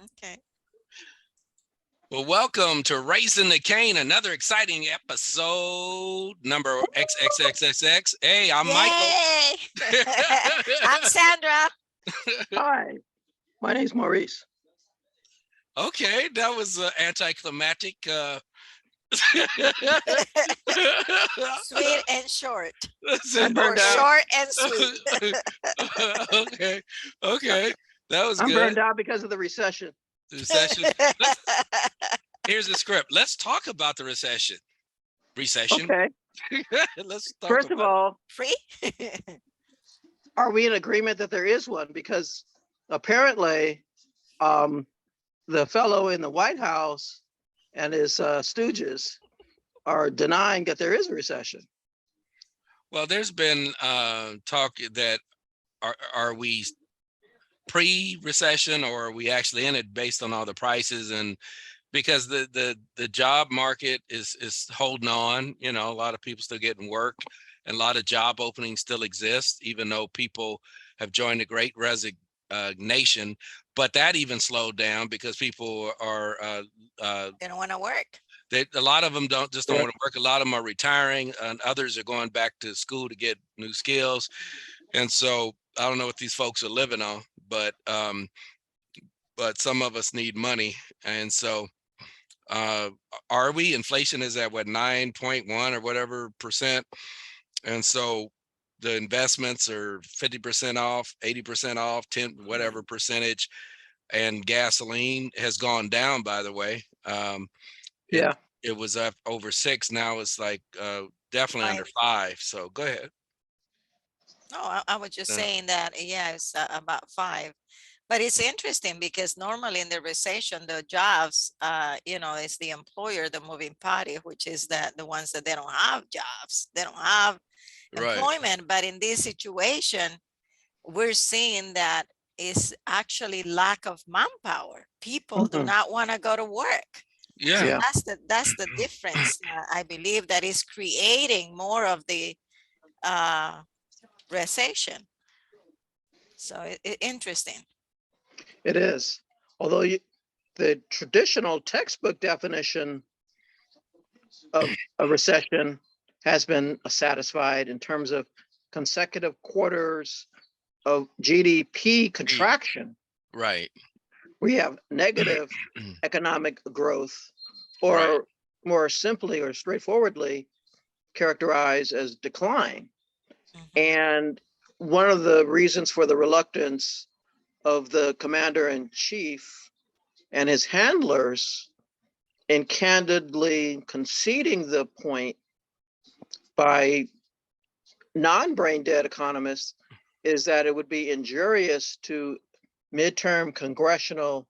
Okay. Well, welcome to Raising the Cane, another exciting episode number XXXXX. Hey, I'm Michael. Yay! I'm Sandra. Hi, my name's Maurice. Okay, that was anticlimactic. Sweet and short. I'm Or burned out. short and sweet. Okay, that was I'm good. burned out because of the recession. The recession. Here's the script. Let's talk about the recession. Okay. Let's talk First of about all, Free? are we in agreement that there is one? Because apparently, the fellow in the White House and his stooges are denying that there is a recession. Well, there's been talk that are we pre-recession or are we actually in it based on all the prices, and because the job market is holding on. You know, a lot of people still getting work and a lot of job openings still exist, even though people have joined the great resignation. But that even slowed down because people are They don't want to work. a lot of them don't Yeah. want to work. A lot of them are retiring, and others are going back to school to get new skills. And so I don't know what these folks are living on, but some of us need money. And so are we? Inflation is at what, 9.1 or whatever percent. And so the investments are 50% off, 80% off, 10 whatever percentage. And gasoline has gone down, by the way. Yeah. It was up over 6. Now it's like definitely under 5. So go ahead. No, I was just saying that, yeah, it's about 5. But it's interesting because normally in the recession, the jobs, it's the employer, the moving party, which is the ones that they don't have jobs, they don't have Right. employment. But in this situation, we're seeing that it's actually lack of manpower. People do Mhm. not want to go to work. So Yeah. that's the difference. I believe that is creating more of the recession. So interesting. It is. Although the traditional textbook definition of a recession has been satisfied in terms of consecutive quarters of GDP contraction. Right. We have negative economic growth, or Right. more simply or straightforwardly characterized as decline. Mhm. And one of the reasons for the reluctance of the commander in chief and his handlers in candidly conceding the point by non-brain dead economists is that it would be injurious to midterm congressional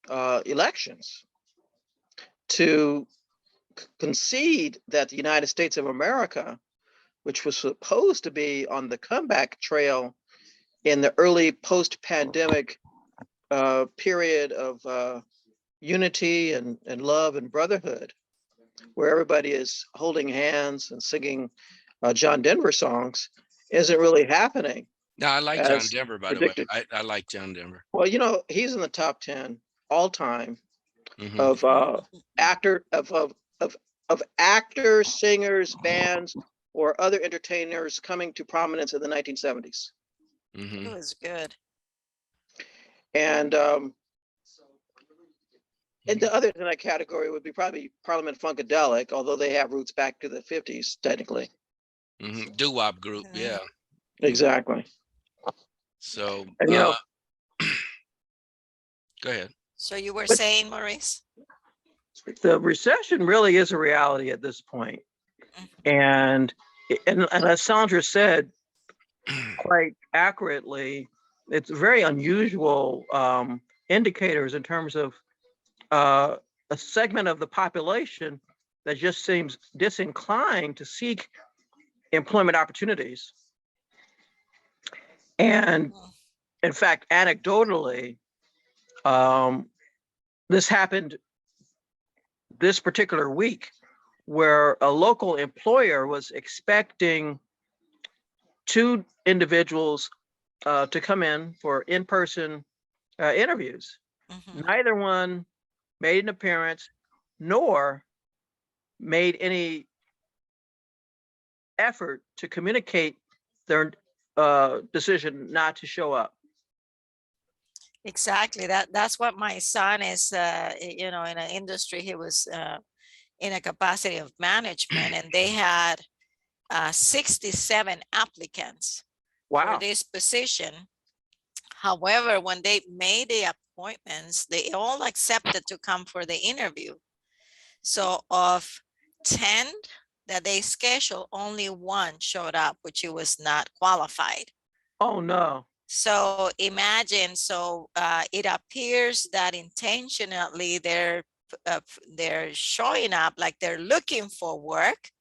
elections to concede that the United States of America, which was supposed to be on the comeback trail in the early post-pandemic period of unity and love and brotherhood, where everybody is holding hands and singing John Denver songs, isn't really happening. Now I like John as Denver, by predicted. the way. I like John Denver. Well, you know, he's in the top 10 all time Mhm. of actors, singers, bands, or other entertainers coming to prominence in the 1970s. It Mhm. was good. And the others in that category would be probably Parliament Funkadelic, although they have roots back to the 50s, technically. Mhm. Doo-wop group, Mhm. yeah. Exactly. So And, you know, go ahead. So you were But- saying, Maurice? the recession really is a reality at this point. Mhm. And as Sandra said quite accurately, it's very unusual indicators in terms of a segment of the population that just seems disinclined to seek employment opportunities. And in fact, anecdotally, this happened this particular week where a local employer was expecting 2 individuals to come in for in-person interviews. Mhm. Neither one made an appearance nor made any effort to communicate their decision not to show up. Exactly. That's what my son is, you know, in an industry. He was in a capacity of management, and they had 67 applicants for Wow. this position. However, when they made the appointments, they all accepted to come for the interview. So of 10 that they scheduled, only one showed up, which he was not qualified. Oh no. So imagine, so it appears that intentionally they're showing up like they're looking for work.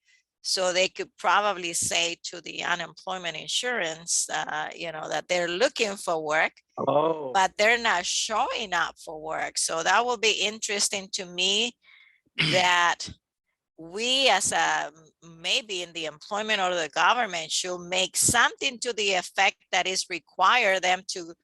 So they could probably say to the unemployment insurance, you know, that they're looking for work, Oh, but they're not showing up for work. So that will be interesting to me, that we as a maybe in the employment or the government should make something to the effect that is require them to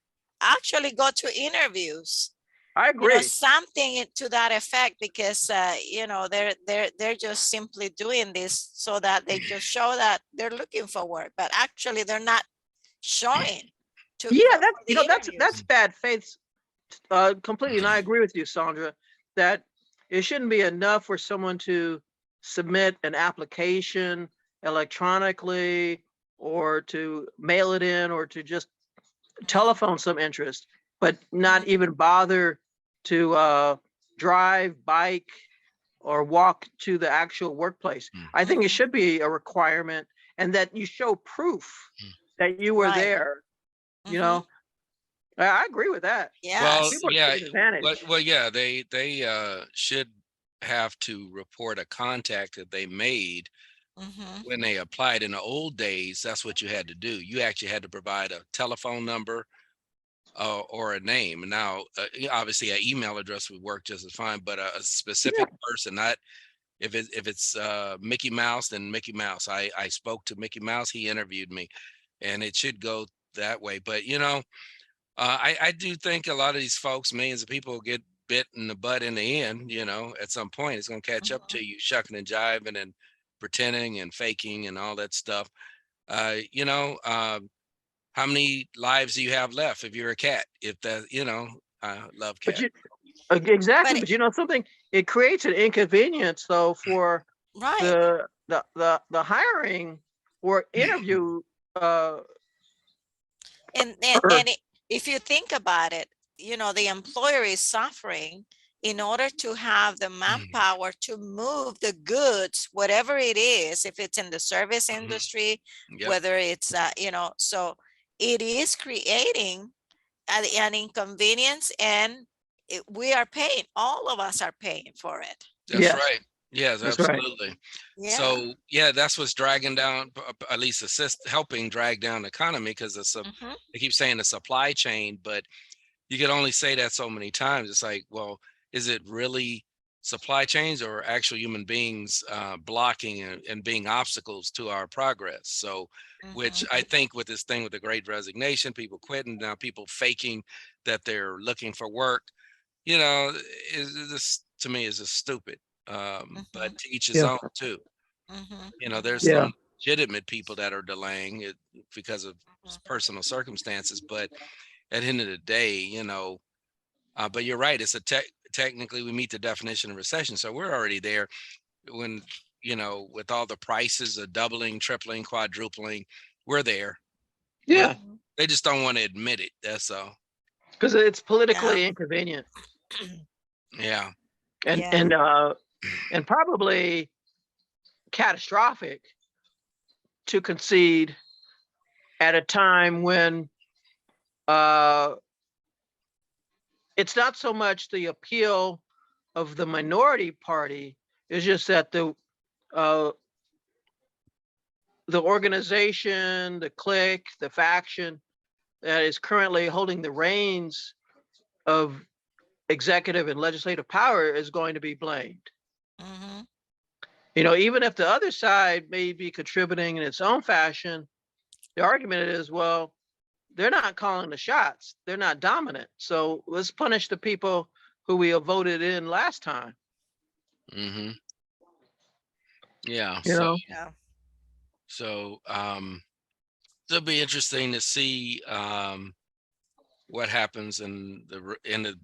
actually go to interviews, I you know, agree. something to that effect, because you know, they're just simply doing this so that they just show that they're looking for work, but actually they're not showing to Yeah, for the that's interviews. bad faith completely. And I agree with you, Sandra, that it shouldn't be enough for someone to submit an application electronically or to mail it in or to just telephone some interest, but not even bother to drive, bike, or walk to the actual workplace. I think it Mhm. should be a requirement, and that you show proof that you were Right. there. You Mhm. know, I agree with that. Well, Yes. People are yeah, taking advantage. well, yeah, they should have to report a contact that they made Mhm. when they applied. In the old days, that's what you had to do. You actually had to provide a telephone number or a name. And now, obviously, an email address would work just as fine, but a Yeah, specific person, not if it's Mickey Mouse, then Mickey Mouse. I spoke to Mickey Mouse. He interviewed me, and it should go that way. But you know, I do think a lot of these folks, millions of people, get bit in the butt in the end. You know, at some point, it's going to catch up Mhm. to you, shucking and jiving and pretending and faking and all that stuff. You know, how many lives do you have left if you're a cat? If that, you know, I love but cat. you exactly. But But you know something, it creates an inconvenience though for right. the hiring or interview uh And if you think about it, you know, the employer is suffering in order to have the Mhm, manpower to move the goods, whatever it is, if it's in the service mhm. industry, Yep, whether it's, you know, so it is creating an inconvenience, and we are paying, all of us are paying for it. that's yes, right. Yes, that's right. absolutely. Yeah. So yeah, that's what's dragging down, at least helping drag down the economy, because it's a. Hmm. They keep saying the supply chain, but you can only say that so many times. It's like, well, is it really supply chains or actual human beings blocking and being obstacles to our progress? So, which Hmm. I think with this thing with the Great Resignation, people quitting, now people faking that they're looking for work, you know, is this to me is just stupid. Hmm. But to each his Yeah, own too. Hmm. You know, there's Hmm. yeah, some legitimate people that are delaying it because of Hmm. personal circumstances, but at the end of the day, you know, but you're right. It's a technically we meet the definition of recession, so we're already there. When you know, with all the prices of doubling, tripling, quadrupling, we're there. But yeah. Hmm. they just don't want to admit it. That's all. Because it's Yeah. politically inconvenient Yeah. and Yeah. and uh and probably catastrophic to concede at a time when uh it's not so much the appeal of the minority party, it's just that uh the organization, the clique, the faction that is currently holding the reins of executive and legislative power is going to be blamed. Hmm. You know, even if the other side may be contributing in its own fashion, the argument is, well, they're not calling the shots. They're not dominant. So let's punish the people who we have voted in last time. Mm-hmm. Yeah. You So, know, Yeah. so it'll be interesting to see what happens in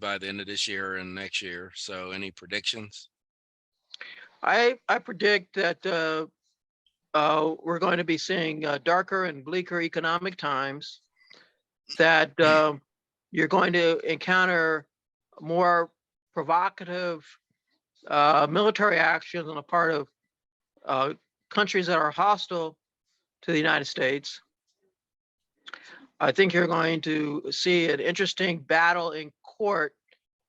by the end of this year and next year. So, any predictions? I predict that we're going to be seeing darker and bleaker economic times. That you're going to encounter more provocative military actions on the part of countries that are hostile to the United States. I think you're going to see an interesting battle in court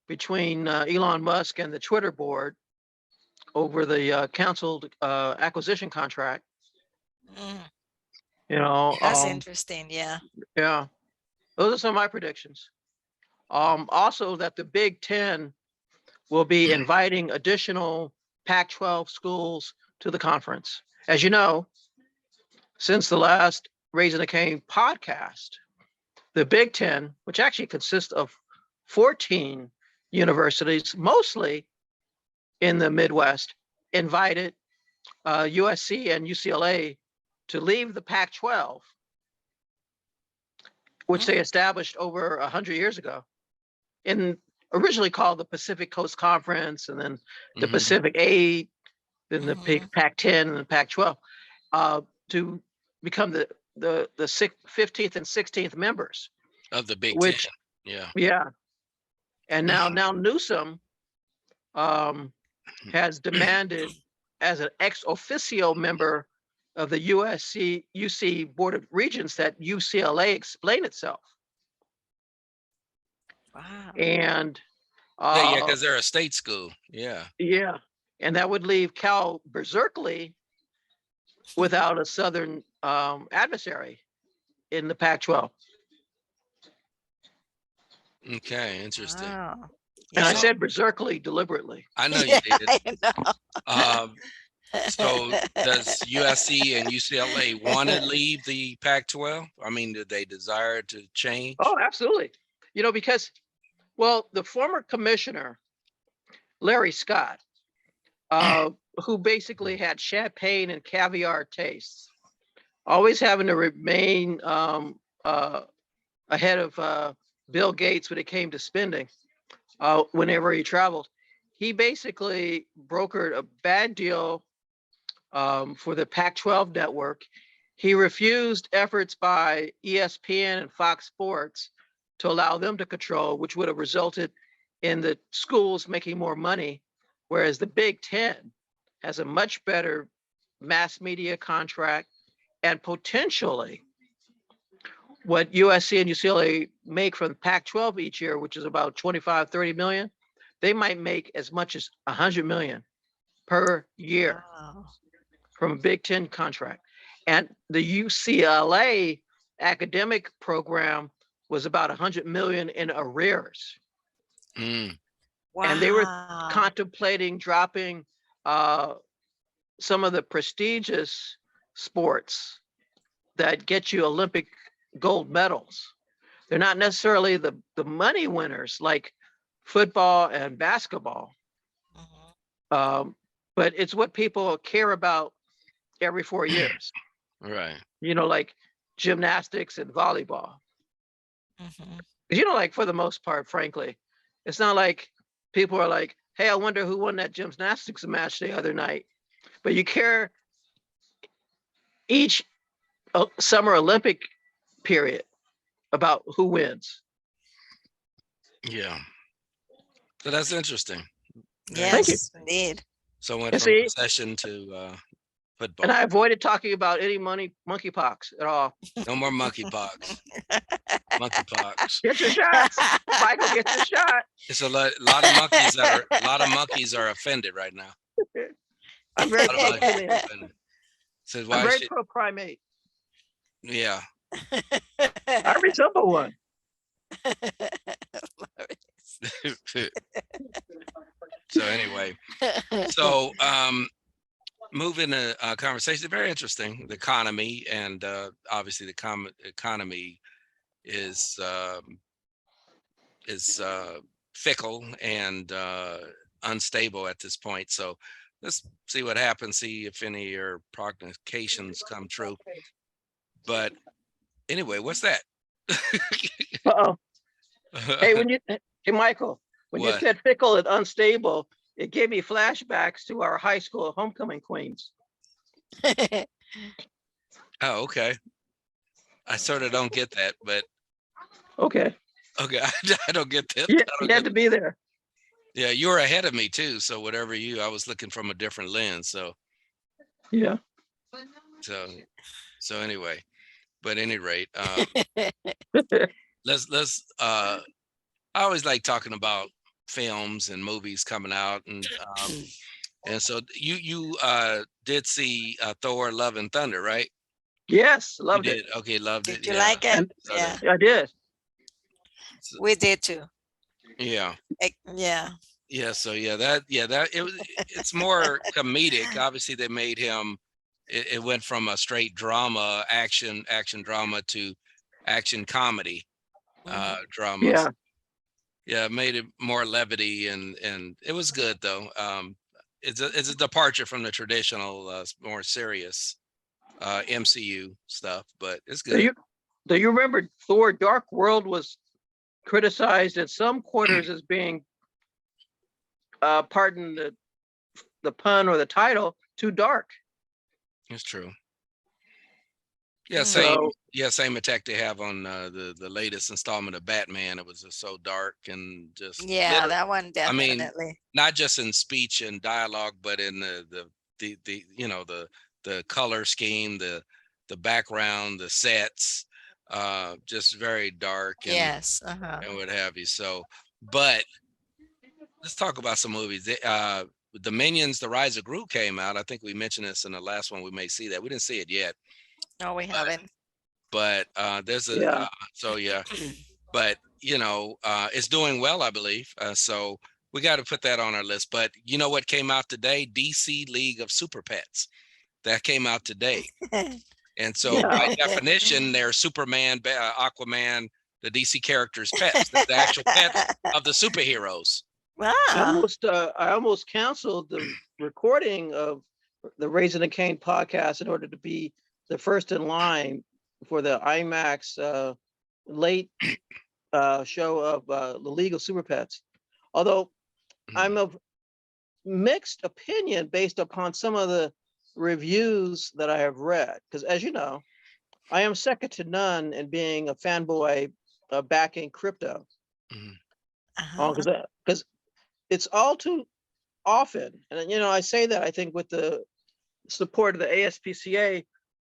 between Elon Musk and the Twitter board over the canceled acquisition contract. Mm, You know, that's interesting. Yeah. yeah, those are some of my predictions. Also, that the Big Ten will be inviting additional Pac-12 schools to the conference. As you know, since the last Raising the Cane podcast, the Big Ten, which actually consists of 14 universities, mostly in the Midwest, invited USC and UCLA to leave the Pac-12, which they established over 100 years ago, in originally called the Pacific Coast Conference, and then the Mhm. Pacific 8, then the Mhm. Pac-10 and the Pac-12, to become the 15th and 16th members. Of the Big Ten. Which, Yeah. yeah, and now Newsom has demanded, as an ex officio member of the UC Board of Regents, that UCLA explain itself. Wow. And Yeah, because they're a state school. Yeah. yeah, and that would leave Cal Berkeley without a Southern adversary in the Pac-12. Okay, interesting. Wow. And I Yeah. said Berkeley deliberately. I know you Yeah, did. I know. Um, so does USC and UCLA want to leave the Pac-12? I mean, do they desire to change? Oh, absolutely. You know, because, well, the former commissioner, Larry Scott, who basically had champagne and caviar tastes, always having to remain ahead of Bill Gates when it came to spending whenever he traveled. He basically brokered a bad deal for the Pac-12 network. He refused efforts by ESPN and Fox Sports to allow them to control, which would have resulted in the schools making more money, whereas the Big Ten has a much better mass media contract, and potentially what USC and UCLA make from the Pac-12 each year, which is about 25, 30 million, they might make as much as 100 million per year Wow. from a Big Ten contract. And the UCLA academic program was about 100 million in arrears. Mm, And they were Wow. contemplating dropping some of the prestigious sports that get you Olympic gold medals. They're not necessarily the money winners like football and basketball, Mhm. but it's what people care about every 4 years. right. You know, like gymnastics and volleyball. Mhm. You know, like for the most part, frankly, it's not like people are like, "Hey, I wonder who won that gymnastics match the other night." But you care each summer Olympic period about who wins. Yeah. So that's interesting. Very Thank you. Yes, indeed. So went And from see, recession to football. and I avoided talking about any monkeypox at all. No more monkeypox. Monkeypox. Get your shots, Michael. Get your shot. It's a lot of monkeys are offended right now. I'm A very lot of monkeys are pro-primate. offended. Says I'm why very should pro-primate. yeah. I resemble one. So anyway, so moving to conversation, very interesting. The economy and obviously the economy is fickle and unstable at this point. So let's see what happens. See if any of your prognostications come true. But anyway, what's that? Uh-oh. Hey, hey, Michael, when you What? said fickle and unstable, it gave me flashbacks to our high school homecoming queens. Oh, okay. I sort of don't get that, but Okay. okay, I don't get that. You, I don't you get had to be there. Yeah, you were ahead of me too. So whatever I was looking from a different lens. Yeah. So anyway, but at any rate, let's I always like talking about films and movies coming out, and so you did see Thor: Love and Thunder, right? Yes, You loved it. did. Okay, loved it. Did you Yeah. like it? And So Yeah, I did. we did too. yeah. Yeah. Yeah, so it's more comedic. Obviously, they made him. It went from a straight drama, action drama to action comedy Mhm. dramas. Yeah. Yeah, it made it more levity and it was good though. It's a departure from the traditional more serious MCU stuff, but it's Do good. you remember Thor: Dark World was criticized in some quarters as being, pardon the pun or the title, too dark. It's true. Yeah, Mm. same attack they have on the latest installment of Batman. It was just so dark and just Yeah, that one I mean, definitely. not just in speech and dialogue, but in the the color scheme, the background, the sets, just very dark Yes. Uh-huh. and what have you. So, but let's talk about some movies. The Minions: The Rise of Gru came out. I think we mentioned this in the last one. We may see that. We didn't see it yet, No, we but haven't. there's a Yeah. so yeah. But it's doing well, I believe. So we got to put that on our list. But you know what came out today? DC League of Super Pets. That came out today. And so by Yeah. definition, they're Superman, Aquaman, the DC characters' pets. They're the actual pets of the superheroes. Wow. I almost canceled the recording of the Raising the Cane podcast in order to be the first in line for the IMAX late show of the League of Super Pets. Although I'm of mixed opinion based upon some of the reviews that I have read, because as you know, I am second to none in being a fanboy backing crypto. Mhm. Uh-huh. Because it's all too often, and I say that I think with the support of the ASPCA,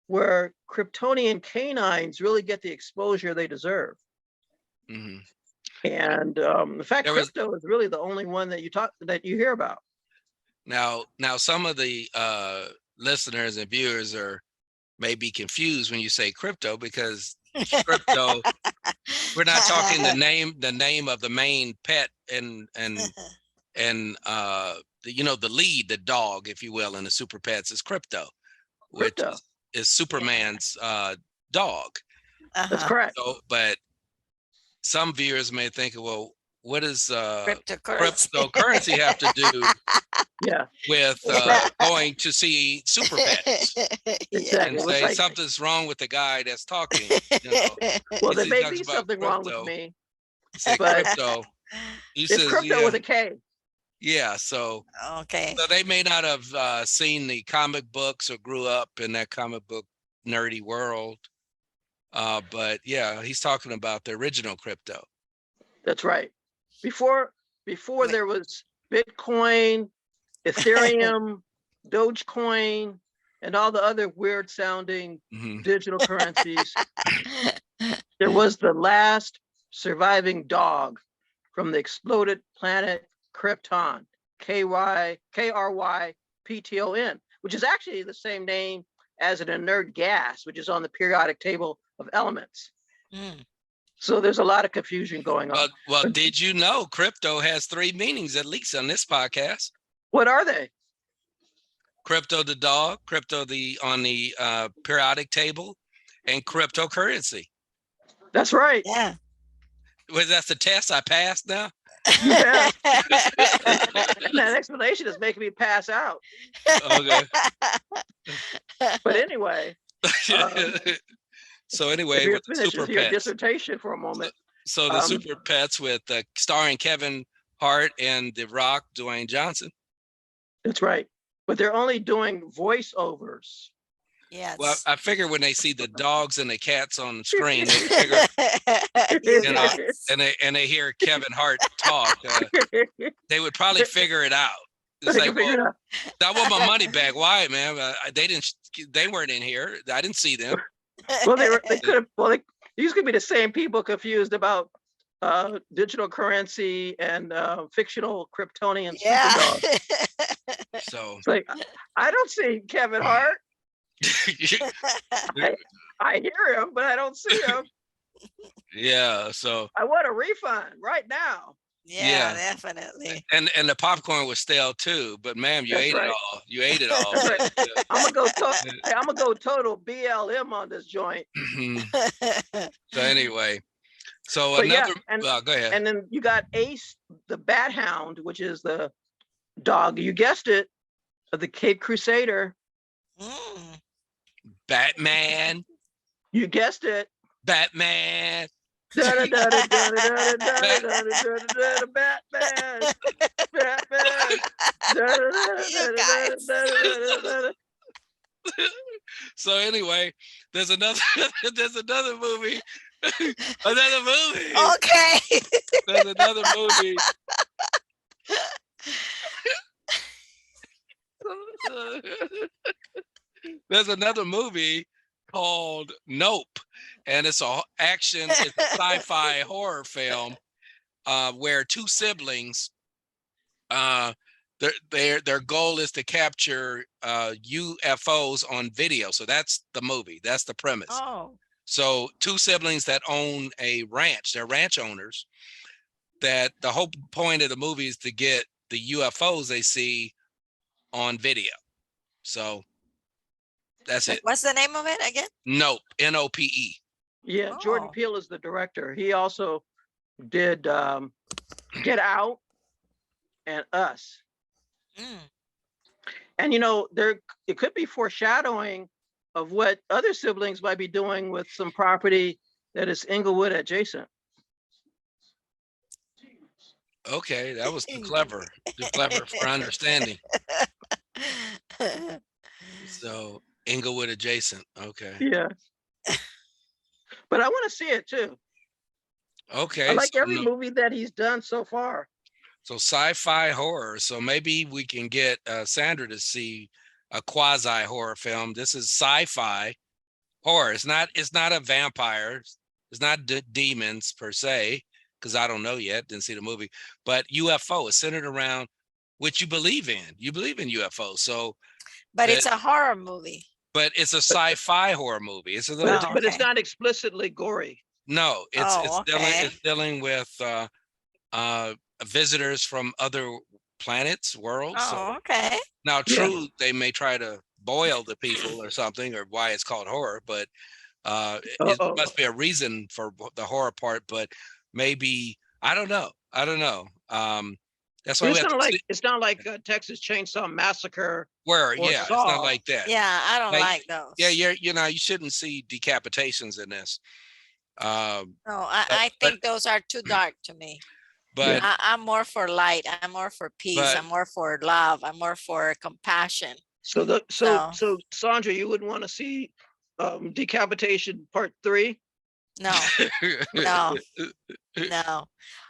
where Kryptonian canines really get the exposure they deserve. Mhm. And in fact, There was crypto is really the only one that you hear about. now some of the listeners and viewers may be confused when you say crypto because crypto we're not talking the name of the main pet and the lead, the dog, if you will, in the Super Pets is Crypto, which Crypto. is Superman's dog. That's Uh-huh. correct. So, but some viewers may think, well, what does Cryptocurrency. cryptocurrency have to do Yeah, with going to see Super Pets Yeah. and exactly. It was say like, something's wrong with the guy that's talking? You know, well, he there may talks be about something wrong with crypto. me, He said but crypto. He it's says, crypto yeah, with a K. yeah. So Okay. they may not have seen the comic books or grew up in that comic book nerdy world. But yeah, he's talking about the original crypto. That's right. Before Ma- there was Bitcoin, Ethereum, Dogecoin, and all the other weird sounding Mhm. digital currencies, there was the last surviving dog from the exploded planet Krypton, Krypton, which is actually the same name as an inert gas, which is on the periodic table of elements. Mm. So there's a lot of confusion going on. Well, But did you know crypto has 3 meanings, at least on this podcast? what are they? Crypto the dog, crypto on the periodic table, and cryptocurrency. That's right. Yeah. Was that the test I passed now? You passed. That explanation is making me pass out. Okay. But anyway, So if anyway, you're with the finished Super with your Pets. dissertation for a moment, So the Super Pets with starring Kevin Hart and The Rock, Dwayne Johnson. that's right. But they're only doing voiceovers. Yes. Well, I figure when they see the dogs and the cats on the screen, they figure, You you know, guys. and they hear Kevin Hart talk, they would probably figure it out. It's They like, can figure it well, out. I want my money back. Why, man? They weren't in here. I didn't see them. Well, they could have. Well, these could be the same people confused about digital currency and fictional Kryptonian Yeah. superdog. So It's like I don't see Kevin Hart. I hear him, but I don't see him. yeah. So I want a refund right now. Yeah, definitely. and the popcorn was stale too. But ma'am, you That's ate right. it all. You ate it all. That's right. I'm gonna go total BLM on this joint. So anyway, so But yeah, another. Go ahead. and then you got Ace, the Bat Hound, which is the dog. You guessed it, of the Cape Crusader. Mm. Batman. You guessed it. Batman. Batman. Batman. You guys. So anyway, there's another movie. Another movie. Okay. There's another movie. There's another movie called Nope, and it's a sci-fi horror film where two siblings, their goal is to capture UFOs on video. So that's the movie. That's the premise. Oh. So two siblings that own a ranch. They're ranch owners. That the whole point of the movie is to get the UFOs they see on video. So that's it. What's the name of it again? Nope. N-O-P-E. Yeah, Jordan Oh. Peele is the director. He also did Get Out and Us. Mm. And it could be foreshadowing of what other siblings might be doing with some property that is Inglewood adjacent. Okay, that was too clever for understanding. So Inglewood adjacent. Okay. Yeah. But I want to see it too. Okay. I like every movie that he's done so far. So sci-fi horror. So maybe we can get Sandra to see a quasi horror film. This is sci-fi horror. It's not a vampire. It's not demons per se, because I don't know yet. Didn't see the movie. But UFO is centered around what you believe in. You believe in UFO. So. But it's a horror movie. But it's a sci-fi horror movie. It's a little. But it's not explicitly gory. No, it's dealing with visitors from other planets, worlds. Oh, okay. Now, true, they may try to boil the people or something, or why it's called horror, but it must be a reason for the horror part. But maybe I don't know. That's why it's not like Texas Chainsaw Massacre. It's not like that. Yeah, I don't like those. Yeah, you shouldn't see decapitations in this. No, I think those are too dark to me. But I'm more for light. I'm more for peace. I'm more for love. I'm more for compassion. So Sandra, you wouldn't want to see Decapitation Part 3? No, no.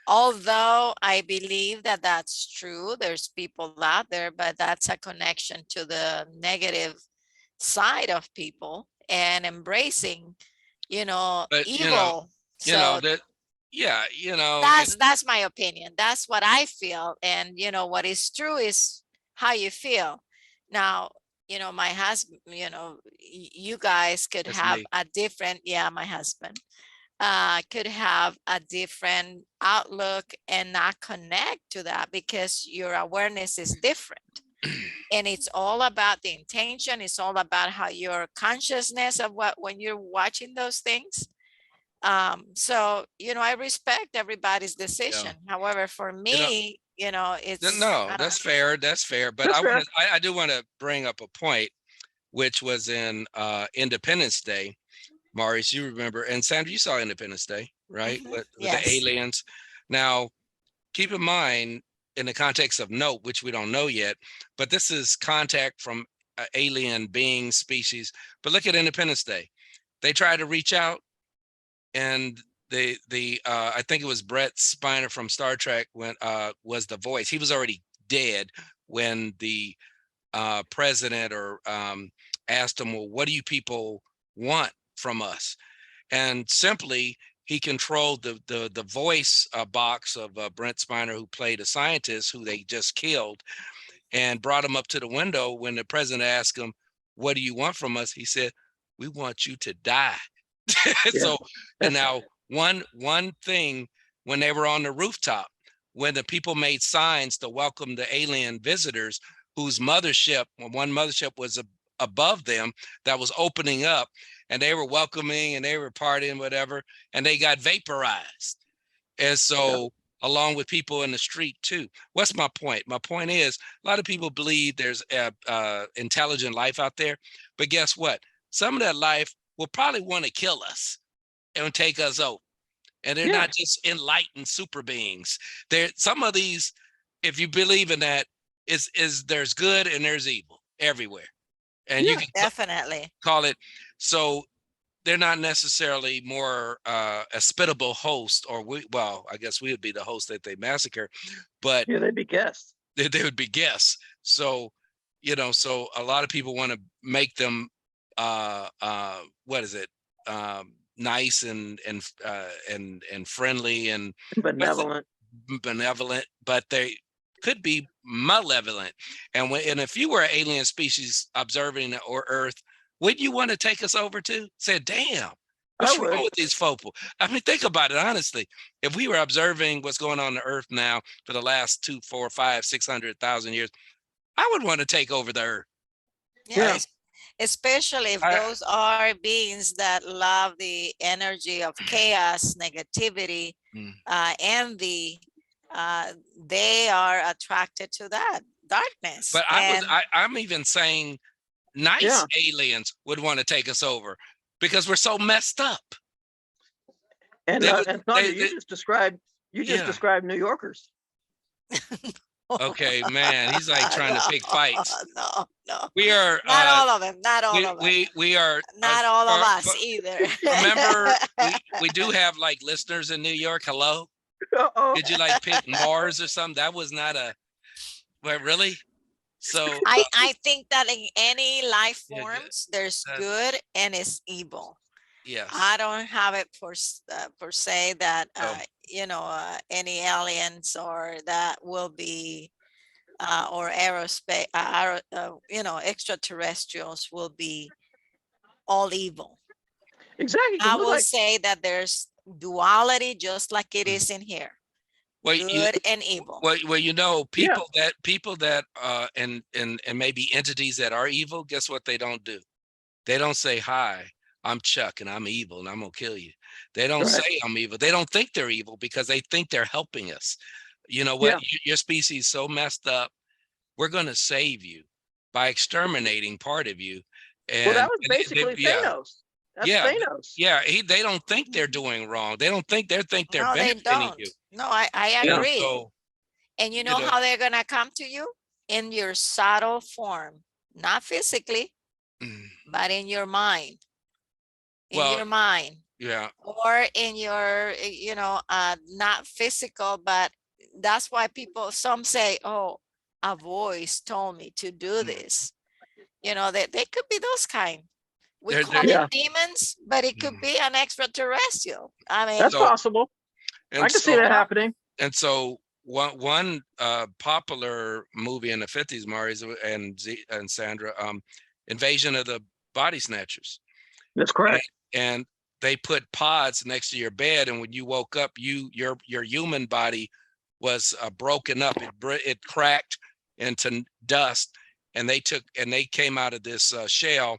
Although I believe that that's true, there's people out there, but that's a connection to the negative side of people and embracing, evil. That's my opinion. That's what I feel. And what is true is how you feel. Now, my husband, you guys could have a different, my husband. Could have a different outlook and not connect to that because your awareness is different. And it's all about the intention. It's all about how your consciousness of when you're watching those things. So, I respect everybody's Yeah. decision. However, for You know, me, it's, no, I don't that's fair. That's fair. But That's fair. I do want to bring up a point, which was in Independence Day. Maurice, you remember, and Sandra, you saw Independence Day, right? Mhm. With the Yes. aliens. Now, keep in mind, in the context of Nope, which we don't know yet, but this is contact from alien being species. But look at Independence Day. They tried to reach out, and the I think it was Brett Spiner from Star Trek when was the voice. He was already dead when the president or asked him, well, what do you people want from us? And simply he controlled the voice box of Brent Spiner, who played a scientist who they just killed, and brought him up to the window. When the president asked him, what do you want from us? He said, we want you to die. Yeah. So, and now one thing, when they were on the rooftop, when the people made signs to welcome the alien visitors, whose mothership, one mothership was above them, that was opening up, and they were welcoming and they were partying, whatever, and they got vaporized. And so, along with people in the street too. What's my point? My point is, a lot of people believe there's intelligent life out there, but guess what? Some of that life will probably want to kill us and take us over. And they're Yeah. not just enlightened super beings. There, some of these, if you believe in that, is there's good and there's evil everywhere, and you Yeah. can Definitely. call it. So they're not necessarily more hospitable host, or well, I guess we would be the host that they massacre, but Yeah, they'd be guests. they would be guests. So, so a lot of people want to make them what is it? Nice and friendly and Benevolent. benevolent, but they could be malevolent. And if you were an alien species observing or Earth, wouldn't you want to take us over too? Say, damn, I what's would. wrong with these folk? I mean, think about it honestly. If we were observing what's going on Earth now for the last 2, 4, 5, 600,000 years, I would want to take over the Earth. Yeah. Yeah. Especially if I, those are beings that love the energy of chaos, negativity, mm, envy. They are attracted to that darkness. but And I'm even saying nice Yeah. aliens would want to take us over because we're so messed up. And They would, and Sandra, they you just yeah. described New Yorkers. Okay, man, he's like trying to pick fights. No, no, We are not all of them, not all we of them, we we are not all of us but either. remember we do have like listeners in New York. Hello, Uh-oh. did you like pick Mars or something? That was not a wait, really. So I think that in any life yeah, forms, there's that, good and it's evil. yes. I don't have it per se that So any aliens or that will be or aerospace extraterrestrials will be all evil. Exactly. 'Cause I look will like say that there's duality just like it mm. is in here, well, good and evil. yeah. people that and maybe entities that are evil. Guess what? They don't do. They don't say, hi, I'm Chuck and I'm evil and I'm gonna kill you. They don't Right. say I'm evil. They don't think they're evil because they think they're helping us. You know what? Yeah. Your species is so messed up. We're gonna save you by exterminating part of you. Well, that And, was basically yeah, Thanos. That's yeah, Thanos. yeah. They don't think they're doing wrong. They don't think they're No, they benefiting don't. you. No, I Yeah. agree. So And you you know know, how they're gonna come to you? In your subtle form, not physically, mm, but in your mind. In well, your mind. yeah, Or in your, not physical, but that's why some say, oh, a voice told me to do mm, this. They could be those kind. We they're call Yeah. it demons, but it could mm. be an extraterrestrial. I mean, That's So possible. I and can see so that happening. And so one popular movie in the 50s, Mari's and Sandra, Invasion of the Body Snatchers. That's And, correct. and they put pods next to your bed, and when you woke up, your human body was broken up. It cracked into dust, and they came out of this shell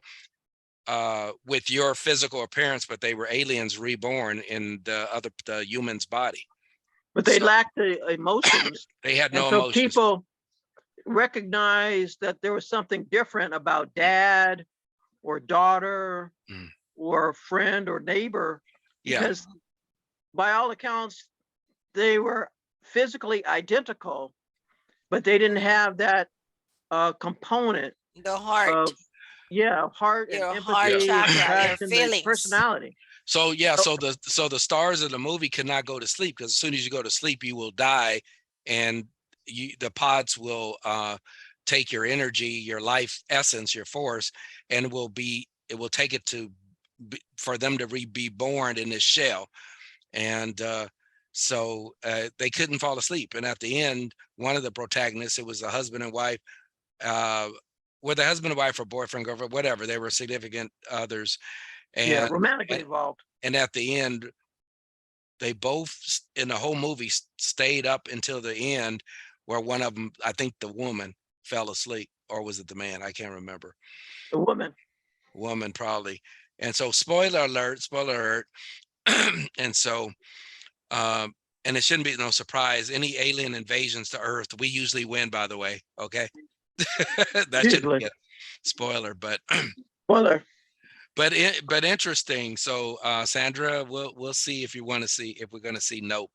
with your physical appearance, but they were aliens reborn in the human's body. But they So lacked the emotions. they had And no so emotions. people recognized that there was something different about dad or daughter Mm. or friend or neighbor, Yeah. because by all accounts, they were physically identical, but they didn't have that component The heart, of, heart and your heart Yeah. empathy and chakra, your compassion, the feelings. personality. So yeah, So, so the stars of the movie could not go to sleep, because as soon as you go to sleep, you will die, and the pods will take your energy, your life essence, your force, and it will take it for them to be born in this shell. And so they couldn't fall asleep. And at the end, one of the protagonists, it was a husband and wife, whether husband and wife or boyfriend, girlfriend, whatever, they were significant others. yeah, And romantically involved. and at the end, they both in the whole movie stayed up until the end, where one of them, I think the woman, fell asleep, or was it the man? I can't remember. The woman. Woman probably. And so spoiler alert. And so and it shouldn't be no surprise, any alien invasions to Earth, we usually win, by the way. Okay. That shouldn't Usually. be a spoiler, but Spoiler. but interesting. So Sandra, we'll see if we're going to see Nope.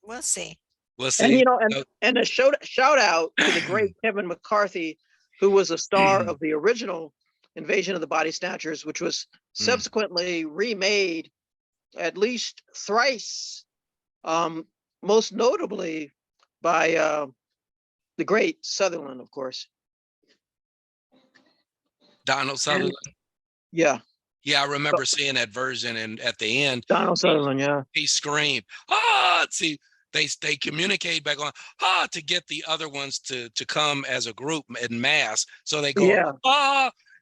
We'll see. We'll And see. and a shout out to the great Kevin McCarthy, who was a star of the original Invasion of the Body Snatchers, which was subsequently remade at least thrice, most notably by the great Sutherland, of course. Donald Sutherland. Yeah. Yeah, I remember seeing that version, and at the end, Donald Sutherland, yeah. he screamed, see, they communicate back on, to get the other ones to come as a group in mass. So they go,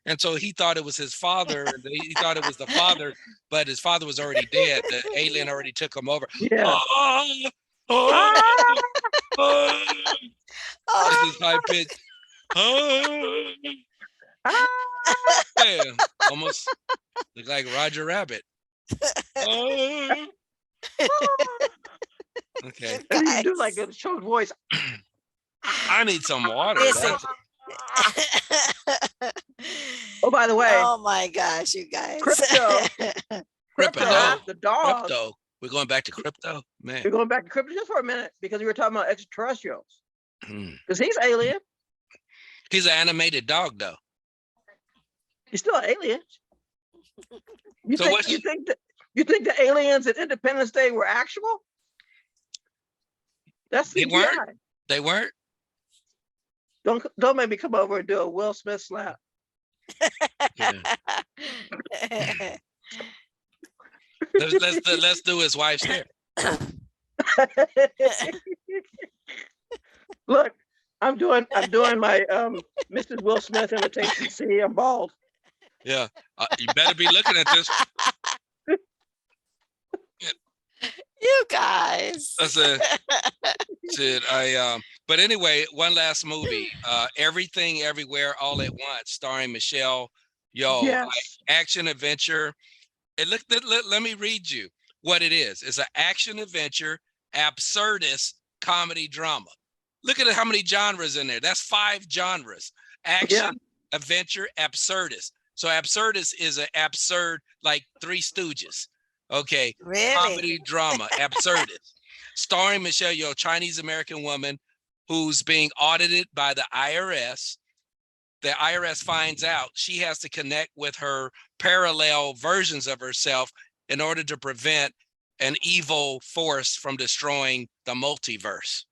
and so he thought it was his father. He thought it was the father, but his father was already dead. The alien already took him over. Yeah. This is high pitch. Yeah, almost look like Roger Rabbit. Okay. And you do like a short voice. I need some water. Listen. Oh, by the way. Oh my gosh, you guys. Crypto, the dog. Crypto. We're going back to crypto, man. We're going back to crypto just for a minute, because we were talking about extraterrestrials. Because he's alien. He's an animated dog, though. He's still an alien. You think the aliens at Independence Day were actual? That's They CGI. weren't. They weren't. Don't make me come over and do a Will Smith slap. Yeah. let's do his wife's hair. Look, I'm doing my Mrs. Will Smith imitation. See, I'm bald. Yeah, you better be looking at this. You guys. That's a shit. But anyway, one last movie. Everything, Everywhere, All at Once, starring Michelle Yeoh. Yes. Action adventure. And let me read you what it is. It's an action adventure, absurdist comedy drama. Look at how many genres in there. That's 5 genres. Action, adventure, absurdist. So absurdist is an absurd, like Three Stooges. Okay. Really? Comedy drama, absurdist. Starring Michelle Yeoh, Chinese American woman who's being audited by the IRS. The IRS finds out she has to connect with her parallel versions of herself in order to prevent an evil force from destroying the multiverse.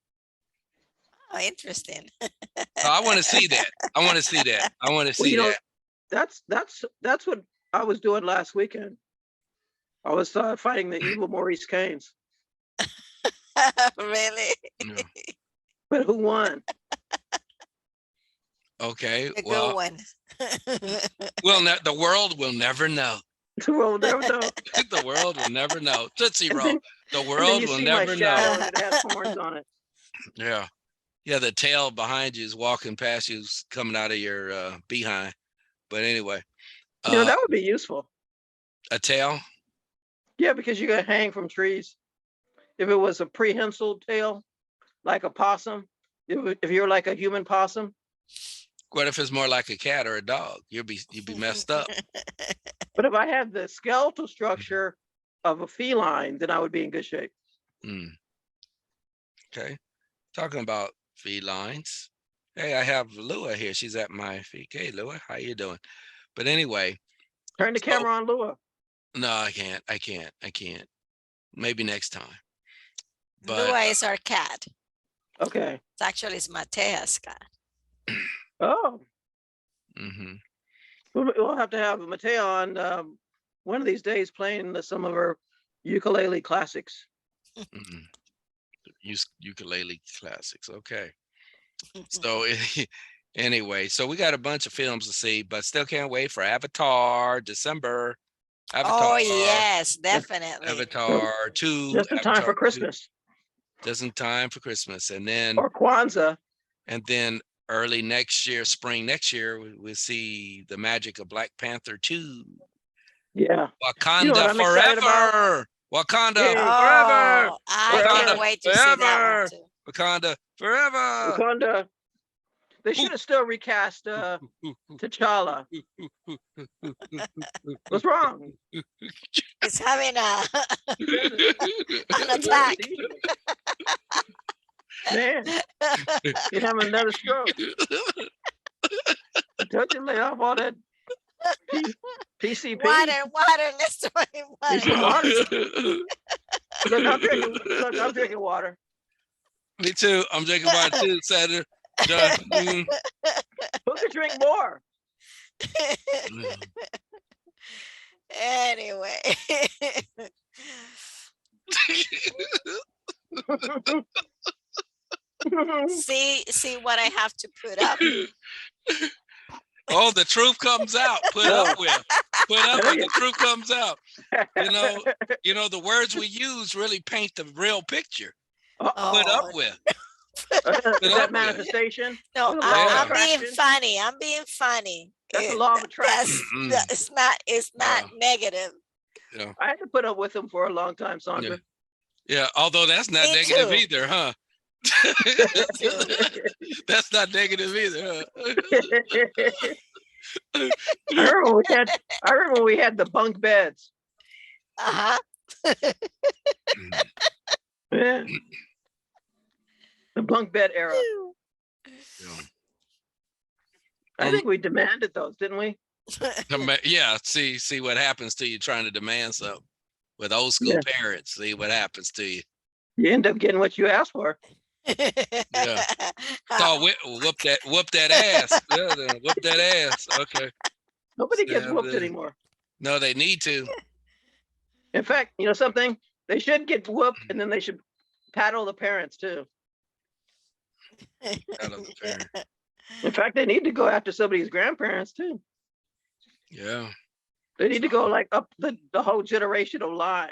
Oh, interesting. So I want to see that. I want to see that. That's what I was doing last weekend. I was fighting the evil Maurice Keynes. Really? Yeah. But who won? Okay. A good one. The world will never know. The world will never know. The world will never know. Tootsie Roll. Then, the world will never know. It has horns on it. Yeah. Yeah, the tail behind you is walking past you, is coming out of your behind. But anyway, Uh, that would be useful. a tail. Yeah, because you could hang from trees. If it was a prehensile tail, like a possum, if you're like a human possum. What if it's more like a cat or a dog? You'd be messed up. But if I had the skeletal structure of a feline, then I would be in good shape. Mm, okay. Talking about felines. Hey, I have Lua here. She's at my feet. Hey, Lua, how you doing? But anyway, Turn the so camera on Lua. no, I can't. I can't. I can't. Maybe next time. But Lua is our cat. Okay. It's Matea's cat. Oh, mhm. we'll have to have Mateo on one of these days playing some of her ukulele classics. Mhm. Ukulele classics. Okay. So anyway, so we got a bunch of films to see, but still can't wait for Avatar, December. Avatar, Oh, yes, definitely. Avatar 2, Just in time Avatar for 2, Christmas just in time for Christmas. And then or Kwanzaa. early next year, spring next year, we'll see the magic of Black Panther 2. Yeah. You know what Wakanda I'm excited about? forever. Wakanda Yay. forever. Oh, I Forever. can't wait to see that one Forever. too. Wakanda forever. Wakanda. They should have still recast T'Challa. What's wrong? It's having an That's attack. Man, you'd have another stroke. Don't you lay off all that PCP? Water, let's throw in Need some water. water. Look, I'm drinking water. Me too. I'm drinking water too, Senator. Mm. Who could drink more? Anyway. see what I have to put up. Oh, the truth comes out. Put up with. The truth comes out. You know, the words we use really paint the real picture. Put up with. Is that manifestation? No, I'm being funny. I'm being funny. That's the law of attraction. It's not negative. Yeah. I had to put up with him for a long time, Sandra. Yeah, although that's not Me negative too. either, huh? That's not negative either, huh? I remember when we had the bunk beds. Uh-huh. Yeah. The bunk bed era. Yeah. I think we demanded those, didn't we? Yeah, see what happens to you trying to demand something with old school parents. See what happens to you. You end up getting what you asked for. Yeah. So whoop that ass. Yeah, whoop that ass. Okay. Nobody gets whooped anymore. No, they need to. In fact, you know something? They should get whooped, and then they should paddle the parents too. In fact, they need to go after somebody's grandparents too. Yeah. They need to go like up the whole generational line.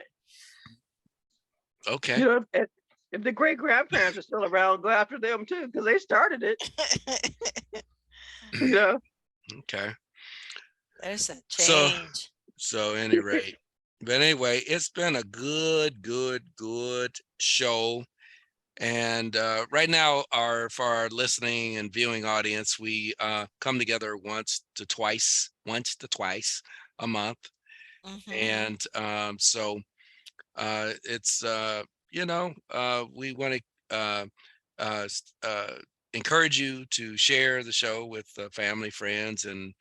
Okay. You know, if the great grandparents are still around, go after them too, because they started it. You know. Okay. There's a change. So any rate. But anyway, it's been a good show. And right now, for our listening and viewing audience, we come together once to twice a month. And so it's we want to encourage you to share the show with family, friends, and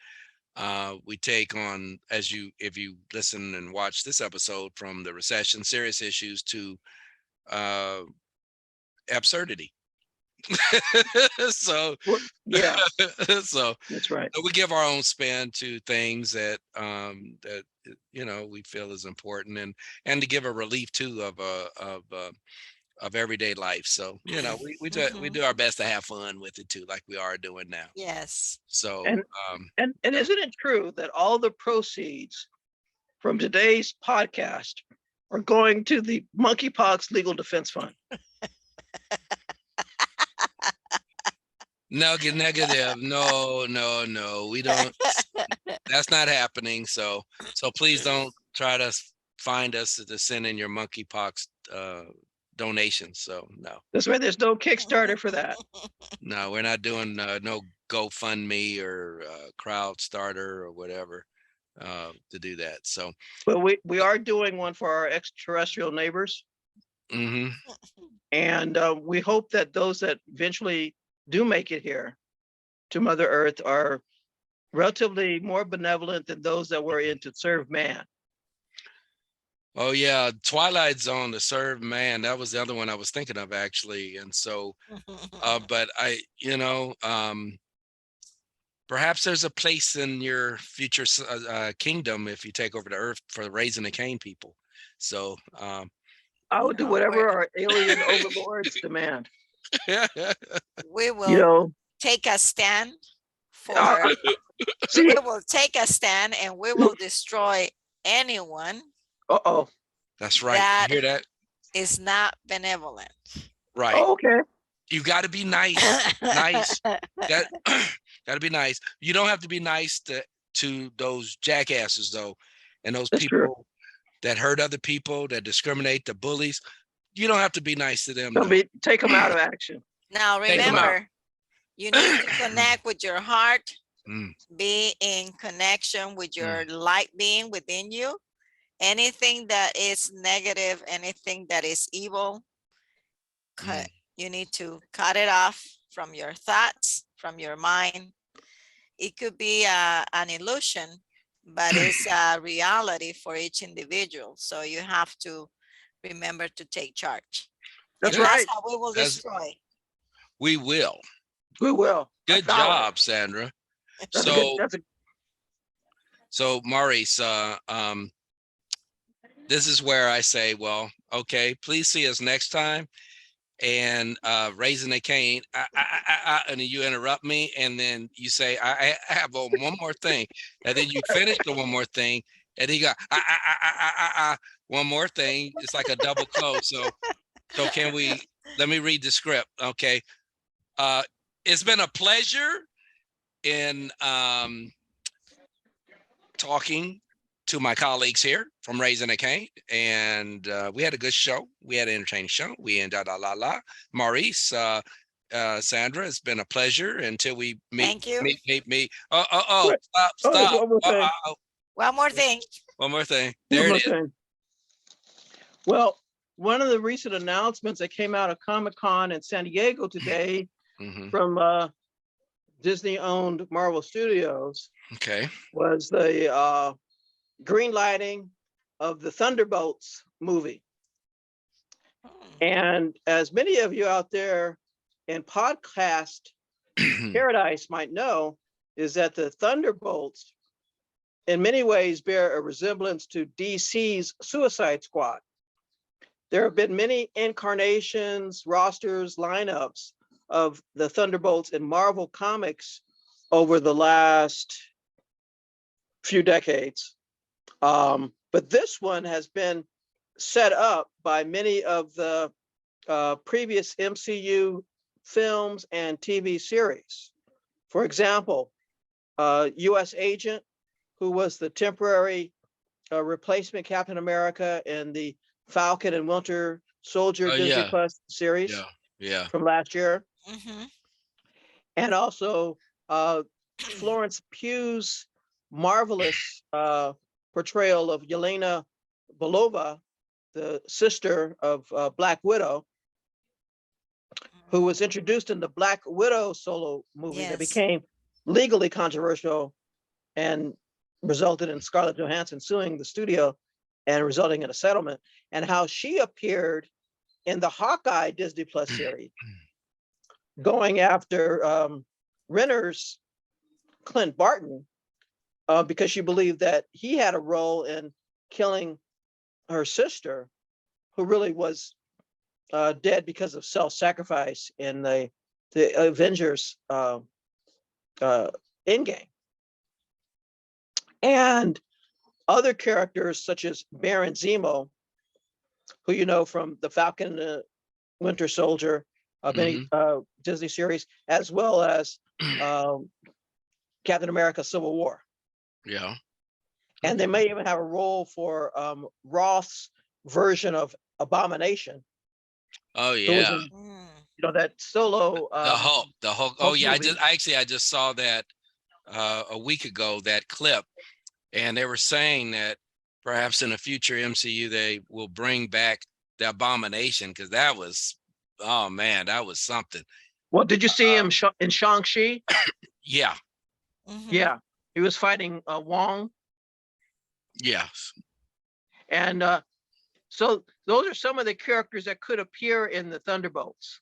we take on, if you listen and watch this episode, from the recession, serious issues, to absurdity. So yeah. So that's right. We give our own spin to things that we feel is important, and to give a relief too of everyday life. So we do our best to have fun with it too, like we are doing now. Yes. So and isn't it true that all the proceeds from today's podcast are going to the Monkeypox Legal Defense Fund? No, negative. No, we don't. That's not happening. So please don't try to find us to send in your monkeypox donations. So no, That's why there's no Kickstarter for that. no, we're not doing no GoFundMe or Crowdstarter or whatever to do that. So But we are doing one for our extraterrestrial neighbors. mhm. And we hope that those that eventually do make it here to Mother Earth are relatively more benevolent than those that were in to serve man. Oh yeah, Twilight Zone, The Serve Man. That was the other one I was thinking of actually. And so, but perhaps there's a place in your future kingdom if you take over the Earth for raising the cane people. So, I would do whatever we're- our alien overlords demand. we You will know, take a stand for, see, we will take a stand and we will destroy anyone uh-oh. that's right. that You hear that? is not benevolent. Right. Oh, okay. You got to be nice. Nice. Got to be nice. You don't have to be nice to those jackasses though, and those That's true. people that hurt other people, that discriminate, the bullies. You don't have to be nice to them. Don't Though. take them out of action. Now Take 'em out. remember, you need to connect with your heart, Mm, be in connection with your light being within you. Anything that is negative, anything that is evil, mm. you need to cut it off from your thoughts, from your mind. It could be an illusion, but it's a reality for each individual. So you have to remember to take charge. That's And right. that's how we will That's- destroy. We will. We will. Good That's solid. job, Sandra. That's So, a good, that's a, so Maurice, this is where I say, well, okay, please see us next time. And raising a cane, and then you interrupt me, and then you say, I have one more thing, and then you finish the one more thing, and then you go, one more thing. It's like a double close. So can we? Let me read the script, okay? It's been a pleasure in talking to my colleagues here from Raising a Cane, and we had a good show. We had an entertaining show. We ended la. Maurice, Sandra, it's been a pleasure until we meet. Thank you. Meet. there's Stop. one more thing. One more thing. One more thing. One There more it is. thing. Well, one of the recent announcements that came out of Comic-Con in San Diego today Mhm. from Disney-owned Marvel Studios Okay. was the green lighting of the Thunderbolts movie. And as many of you out there in podcast paradise might know, is that the Thunderbolts in many ways bear a resemblance to DC's Suicide Squad. There have been many incarnations, rosters, lineups of the Thunderbolts in Marvel Comics over the last few decades. But this one has been set up by many of the previous MCU films and TV series. For example, US Agent, who was the temporary replacement Captain America in the Falcon and Winter Soldier Oh, Disney yeah. Plus series Yeah. from last year. Mhm. And also Florence Pugh's marvelous portrayal of Yelena Belova, the sister of Black Widow, who was introduced in the Black Widow solo movie that Yes. became legally controversial and resulted in Scarlett Johansson suing the studio and resulting in a settlement, and how she appeared in the Hawkeye Disney Plus series, going after Renner's Clint Barton because she believed that he had a role in killing her sister, who really was dead because of self-sacrifice in the Avengers Endgame. And other characters such as Baron Zemo, who you know from the Falcon and the Winter Soldier, many Disney series, as well as Captain America Civil War. Yeah. And they may even have a role for Roth's version of Abomination. Oh Who was yeah. in, Mm. that solo The Hulk. Oh Hulk yeah. movie. I just saw that a week ago, that clip, and they were saying that perhaps in a future MCU they will bring back the Abomination, because that was, oh man, that was something. Well, did you see him in Shang-Chi? Yeah. Mhm. Yeah, he was fighting Wong, Yeah. and so those are some of the characters that could appear in the Thunderbolts,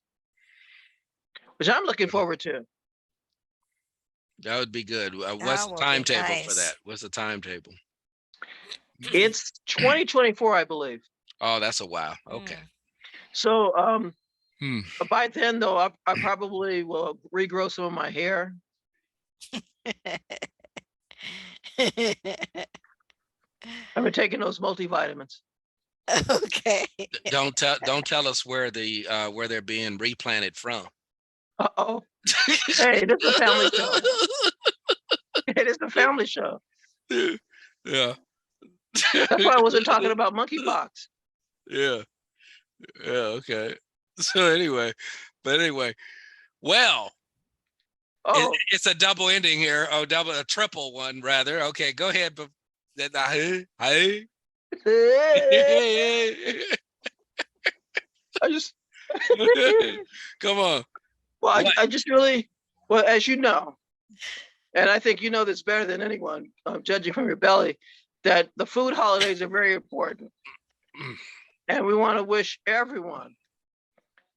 which I'm looking forward to. That would be good. What's That the will be timetable for that? nice. What's the timetable? It's 2024, I believe. Oh, that's a while. Okay. Mm. So Hmm. by then, though, I probably will regrow some of my hair. I've been taking those multivitamins. Okay. Don't tell us where they're being replanted from. Uh-oh. Hey, this is a family show. It is a family show. Yeah. That's why I wasn't talking about monkeypox. Yeah. Yeah. Okay. So anyway, well, Oh, it's a double ending here. Oh, a triple one rather. Okay, go ahead. But hey. I just, Come on. well, What? I just really, well, as you know, and I think you know this better than anyone, judging from your belly, that the food holidays are very important. And we want to wish everyone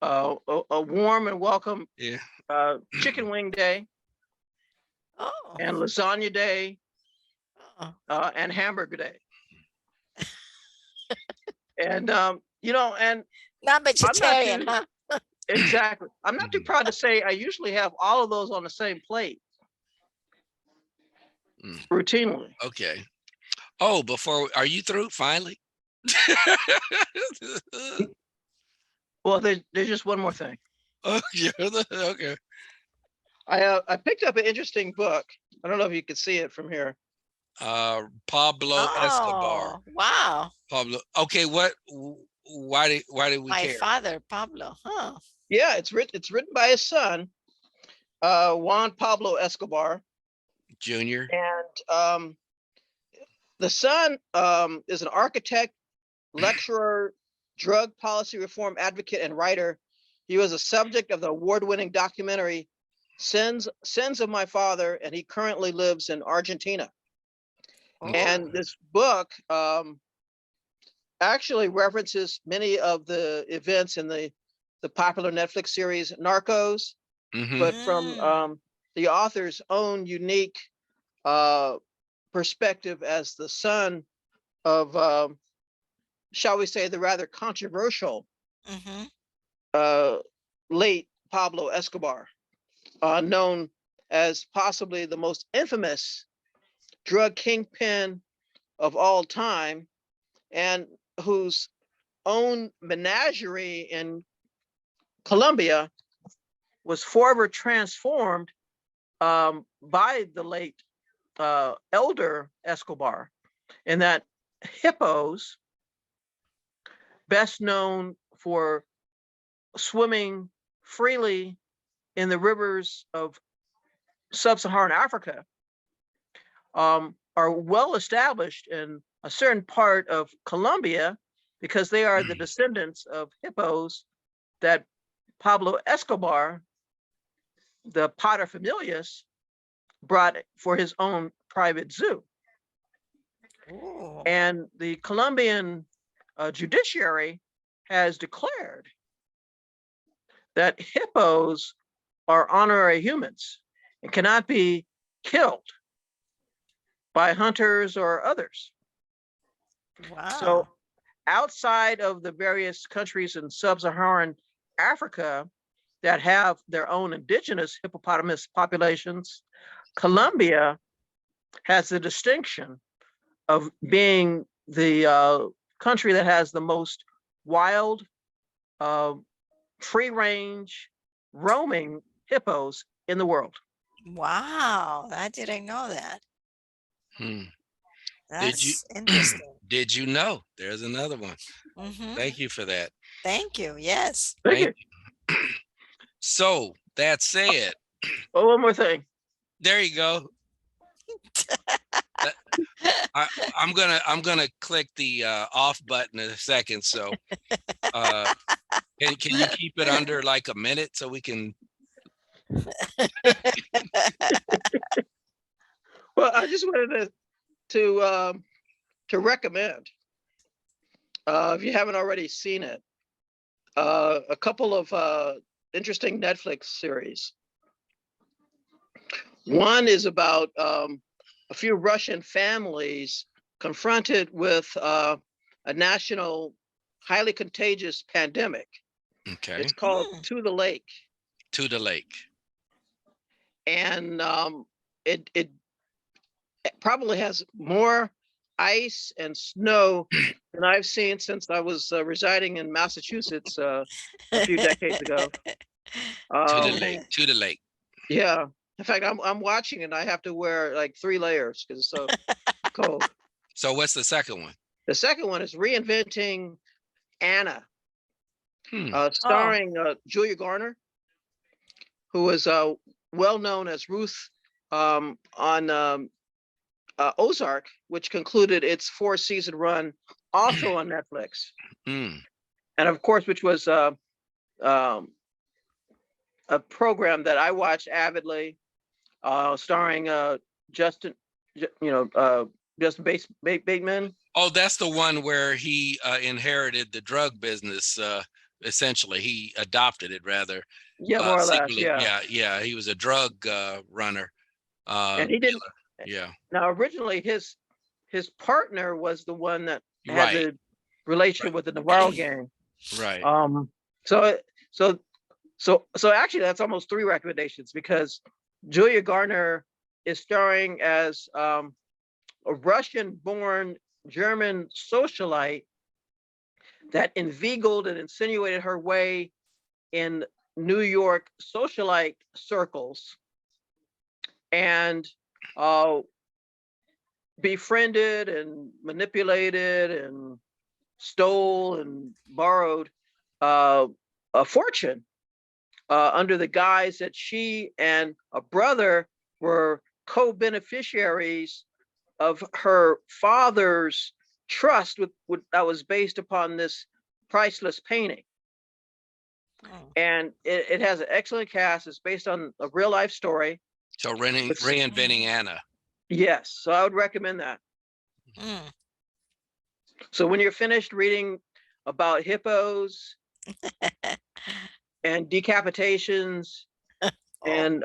a warm and welcome Yeah. chicken wing day Oh. and lasagna day Oh. and hamburger day. And, and Not I'm not vegetarian, too, huh? exactly. I'm not too proud to say I usually have all of those on the same plate routinely. Okay. Oh, are you through finally? Well, there's just one more thing. Oh, yeah. Okay. I picked up an interesting book. I don't know if you can see it from here. Pablo Escobar. Oh, wow. Pablo. Okay, why did we My care? father, Pablo, huh? Yeah, it's written by his son, Juan Pablo Escobar, Junior. and the son is an architect, lecturer, drug policy reform advocate, and writer. He was a subject of the award-winning documentary Sins of My Father, and he currently lives in Argentina. Oh. And this book actually references many of the events in the popular Netflix series Narcos, but from the author's own unique perspective as the son of, shall we say, the rather controversial late Pablo Escobar, known as possibly the most infamous drug kingpin of all time, and whose own menagerie in Colombia was forever transformed by the late elder Escobar, in that hippos, best known for swimming freely in the rivers of sub-Saharan Africa, are well established in a certain part of Colombia because they are the descendants of hippos that Pablo Escobar, the paterfamilias, brought for his own private zoo. Ooh. And the Colombian judiciary has declared that hippos are honorary humans and cannot be killed by hunters or others. Wow. So outside of the various countries in sub-Saharan Africa that have their own indigenous hippopotamus populations, Colombia has the distinction of being the country that has the most wild, free-range, roaming hippos in the world. Wow, I didn't know that. Hmm. Did you That's interesting. did you know? There's another one. Hmm. Thank you for that. Thank you. Yes. Thank Thank you. you. So that said, Oh, one more thing. there you go. That- I, I'm gonna click the off button in a second. So uh, can you keep it under like a minute so we can? Well, I just wanted to recommend, if you haven't already seen it, a couple of interesting Netflix series. One is about a few Russian families confronted with a national, highly contagious pandemic. Okay. It's called Mm. To the Lake, To the lake. and it probably has more ice and snow than I've seen since I was residing in Massachusetts a few decades ago. To the Um, lake. To the lake. yeah, in fact, I'm watching and I have to wear like 3 layers because it's so cold. So what's the second one? The second one is Reinventing Anna, Hmm. Oh, starring Julia Garner, who is well known as Ruth on Ozark, which concluded its 4-season run also on Netflix. Hmm. And of course, which was um, a program that I watched avidly, starring Justin, Justin Bateman. Oh, that's the one where he inherited the drug business. Essentially, he adopted it rather. Yeah, more or less, Secretly, yeah. yeah, yeah. He was a drug runner. And he didn't. Dealer. Yeah. Now, originally, his partner was the one that had Right. the relationship with the Navarro gang. Right. Um, so so so actually, that's almost 3 recommendations because Julia Garner is starring as a Russian-born German socialite that inveigled and insinuated her way in New York socialite circles and uh, befriended and manipulated and stole and borrowed uh, a fortune under the guise that she and a brother were co-beneficiaries of her father's trust that was based upon this priceless painting. mm, And it has an excellent cast. It's based on a real life story. So It's, reinventing Anna. yes, so I would recommend that. mm. So when you're finished reading about hippos and decapitations Oh, and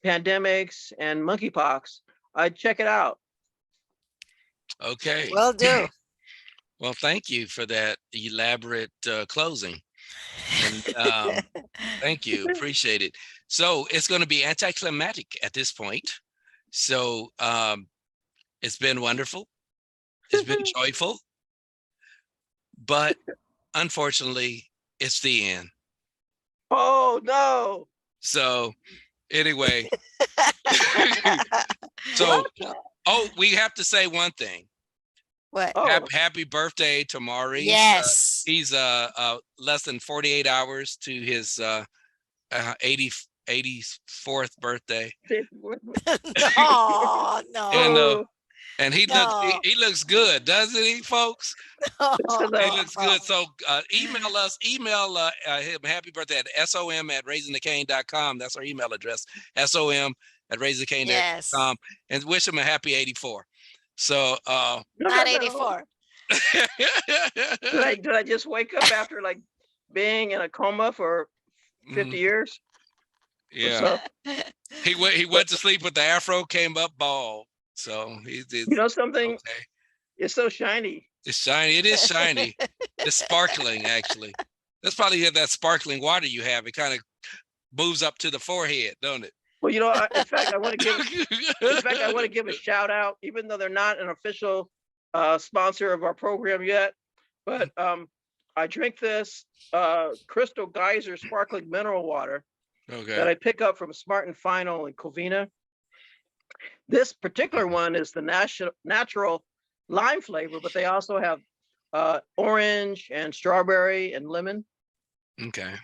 pandemics and monkeypox, I'd check it out. Okay. will do. Well, thank you for that elaborate closing. And thank you. Appreciate it. So it's going to be anticlimactic at this point. So it's been wonderful. It's been joyful. But unfortunately, it's the end. Oh no! So anyway, so What? we have to say one thing. What? Oh, Happy birthday to Maurice. Yes. He's less than 48 hours to his 84th birthday. No, And no, oh, no, he looks good, doesn't he, folks? He no. looks good. So email us, him happy birthday at som@raisingthecane.com. That's our email address, Yes. som@raisingthecane.com, and wish him a happy 84. So No, Not no. 84. Did I just wake up after like being in a coma for 50 Mhm, years? yeah. So He went to sleep with the afro, came up bald. So he's you know something? okay. It's so shiny. It's shiny. It is shiny. It's sparkling, actually. That's probably that sparkling water you have. It kind of moves up to the forehead, don't it? Well, in fact, I want to give. In fact, I want to give a shout out, even though they're not an official sponsor of our program yet. But I drink this Crystal Geyser sparkling mineral water that Okay. I pick up from Smart and Final in Covina. This particular one is the natural lime flavor, but they also have orange and strawberry and lemon. Okay.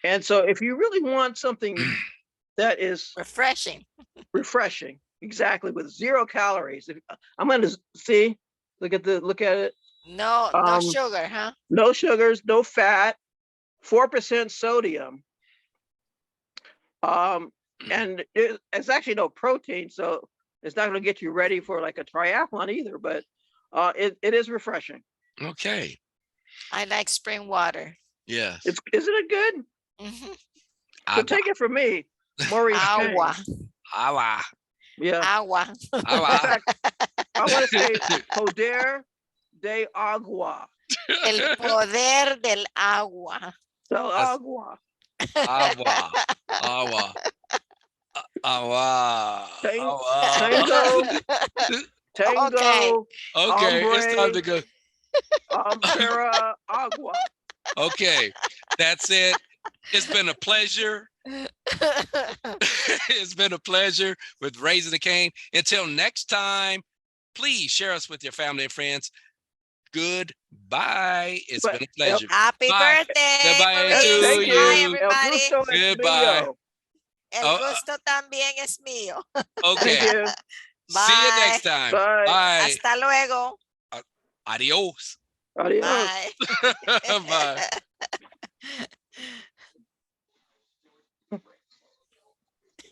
And so if you really want something that is Refreshing. refreshing, exactly, with 0 calories, I'm going to see, look at it. No, no sugar, huh? No sugars, no fat, 4% sodium. And it's actually no protein, so it's not going to get you ready for like a triathlon either, but it is refreshing. Okay. I like spring water. Yes. Isn't it good? Mhm. So take it from me, Maurice Agua, Payne. Agua. Yeah. agua. In Agua. fact, I want to say poder de agua. El poder del agua. So That's- agua. Agua. Agua. Agua. Tango, tango, Okay, it's time to hombre, go. para agua. Okay, that's it. It's been a pleasure. It's been a pleasure with Raising the Cane. Until next time, please share us with your family and friends. Goodbye. It's But- been a pleasure. Happy Bye. birthday, Goodbye Maurice. to Thank you. Bye, you. El everybody. gusto es Goodbye. mío. El Oh, gusto también es mío. Okay. Thank you. See you Bye. next time. Bye. Bye. Hasta luego. Adios. Adios. Bye. Bye.